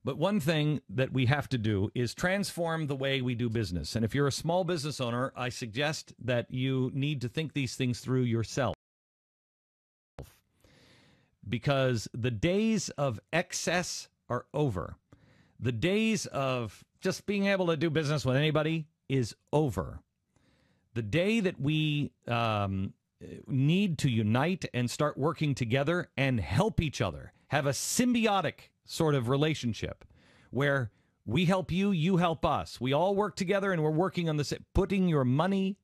But one thing that we have to do is transform the way we do business. And if you're a small business owner, I suggest that you need to think these things through yourself. Because the days of excess are over. The days of just being able to do business with anybody is over. The day that we need to unite and start working together and help each other, have a symbiotic sort of relationship where we help you, you help us. We all work together and we're working on this, putting your money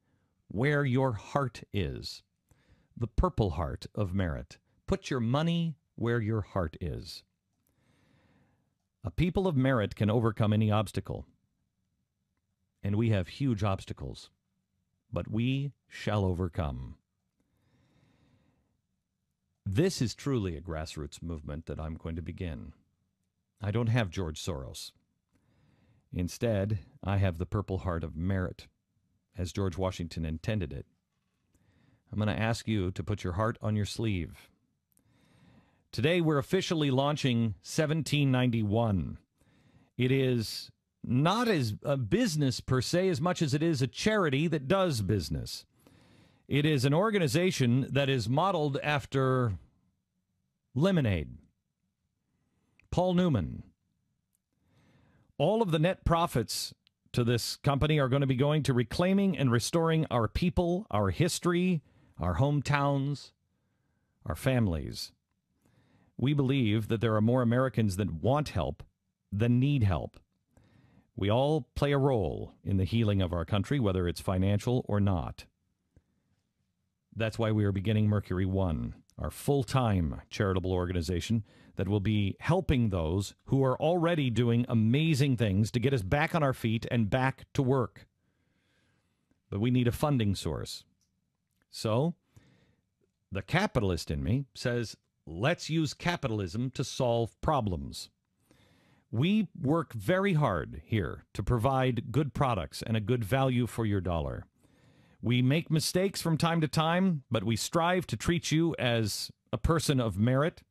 where your heart is. The Purple Heart of Merit. Put your money where your heart is. A people of merit can overcome any obstacle. And we have huge obstacles. But we shall overcome. This is truly a grassroots movement that I'm going to begin. I don't have George Soros. Instead, I have the Purple Heart of Merit, as George Washington intended it. I'm going to ask you to put your heart on your sleeve. Today, we're officially launching 1791. It is not as a business per se as much as it is a charity that does business. It is an organization that is modeled after lemonade. Paul Newman. All of the net profits to this company are going to be going to reclaiming and restoring our people, our history, our hometowns, our families. We believe that there are more Americans that want help than need help. We all play a role in the healing of our country, whether it's financial or not. That's why we are beginning Mercury One, our full-time charitable organization that will be helping those who are already doing amazing things to get us back on our feet and back to work. But we need a funding source. So, the capitalist in me says, let's use capitalism to solve problems. We work very hard here to provide good products and a good value for your dollar. We make mistakes from time to time, but we strive to treat you as a person of merit.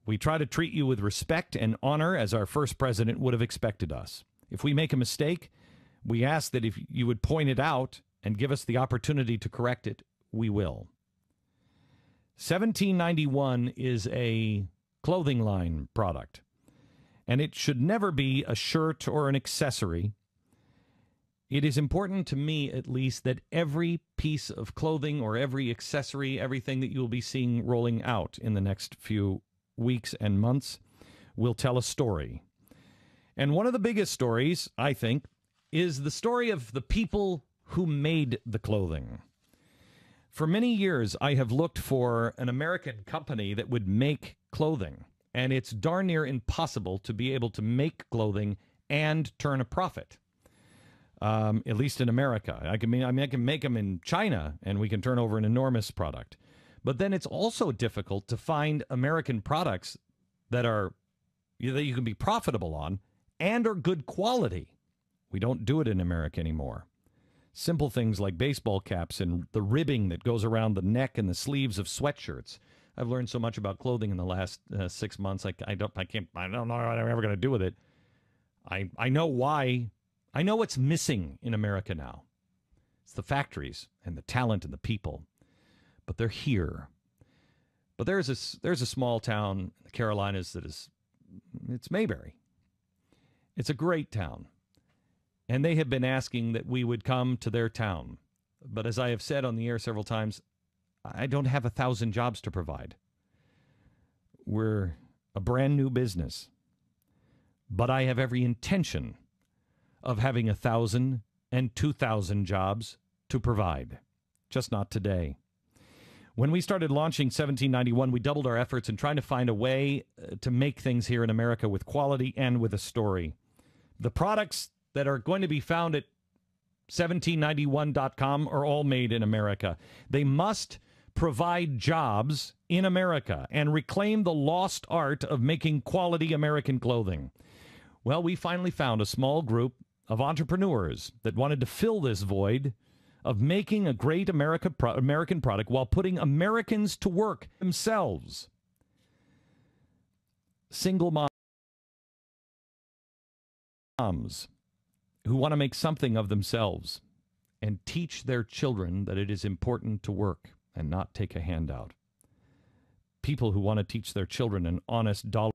We try to treat you with respect and honor as our first president would have expected us. If we make a mistake, we ask that if you would point it out and give us the opportunity to correct it, we will. 1791 is a clothing line product, and it should never be a shirt or an accessory. It is important to me, at least, that every piece of clothing or every accessory, everything that you'll be seeing rolling out in the next few weeks and months will tell a story. And one of the biggest stories, I think, is the story of the people who made the clothing. For many years, I have looked for an American company that would make clothing, and it's darn near impossible to be able to make clothing and turn a profit. At least in America. I can make them in China, and we can turn over an enormous product. But then it's also difficult to find American products that you can be profitable on and are good quality. We don't do it in America anymore. Simple things like baseball caps and the ribbing that goes around the neck and the sleeves of sweatshirts. I've learned so much about clothing in the last 6 months. I don't know what I'm ever going to do with it. I know why. I know what's missing in America now. It's the factories and the talent and the people, but they're here. But there's a small town in the Carolinas it's Mayberry. It's a great town. And they have been asking that we would come to their town. But as I have said on the air several times, I don't have 1,000 jobs to provide. We're a brand new business. But I have every intention of having 1,000 and 2,000 jobs to provide. Just not today. When we started launching 1791, we doubled our efforts in trying to find a way to make things here in America with quality and with a story. The products that are going to be found at 1791.com are all made in America. They must provide jobs in America and reclaim the lost art of making quality American clothing. Well, we finally found a small group of entrepreneurs that wanted to fill this void of making a great American product while putting Americans to work themselves. Single mom. moms who want to make something of themselves and teach their children that it is important to work and not take a handout. People who want to teach their children an honest dollar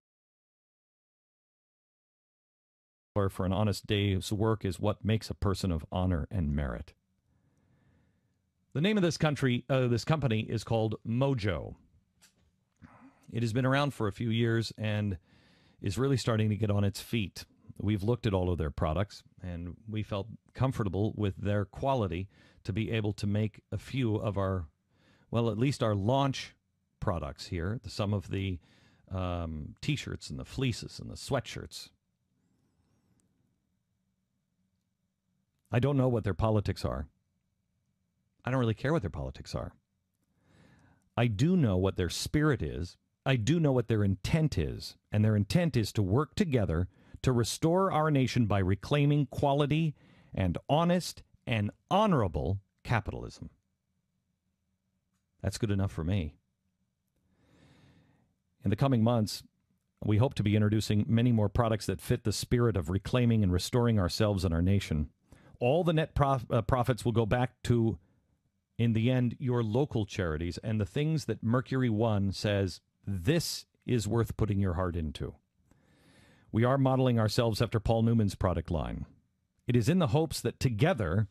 for an honest day's work is what makes a person of honor and merit. The name of this company is called Mojo. It has been around for a few years and is really starting to get on its feet. We've looked at all of their products, and we felt comfortable with their quality to be able to make a few of our, well, at least our launch products here, some of the T-shirts and the fleeces and the sweatshirts. I don't know what their politics are. I don't really care what their politics are. I do know what their spirit is. I do know what their intent is, and their intent is to work together to restore our nation by reclaiming quality and honest and honorable capitalism. That's good enough for me. In the coming months, we hope to be introducing many more products that fit the spirit of reclaiming and restoring ourselves and our nation. All the net profits will go back to, in the end, your local charities and the things that Mercury One says, this is worth putting your heart into. We are modeling ourselves after Paul Newman's product line. It is in the hopes that together,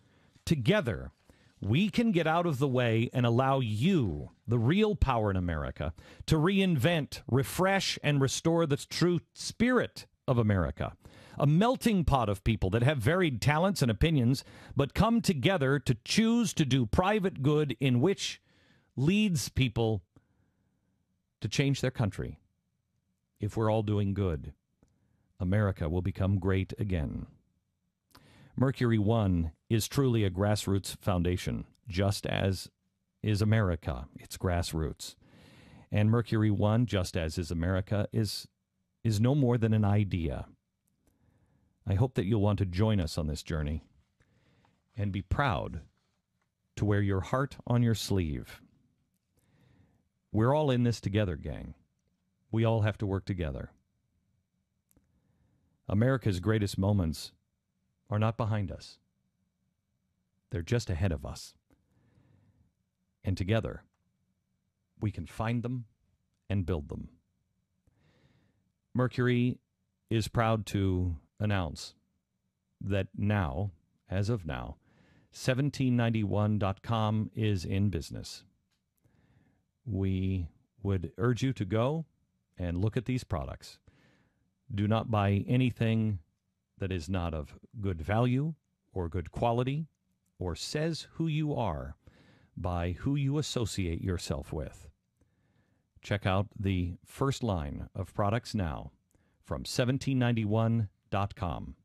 we can get out of the way and allow you, the real power in America, to reinvent, refresh, and restore the true spirit of America. A melting pot of people that have varied talents and opinions, but come together to choose to do private good in which leads people to change their country. If we're all doing good, America will become great again. Mercury One is truly a grassroots foundation, just as is America, its grassroots. And Mercury One, just as is America, is no more than an idea. I hope that you'll want to join us on this journey and be proud to wear your heart on your sleeve. We're all in this together, gang. We all have to work together. America's greatest moments are not behind us. They're just ahead of us. And together, we can find them and build them. Mercury is proud to announce that now, as of now, 1791.com is in business. We would urge you to go and look at these products. Do not buy anything that is not of good value or good quality or says who you are by who you associate yourself with. Check out the first line of products now from 1791.com.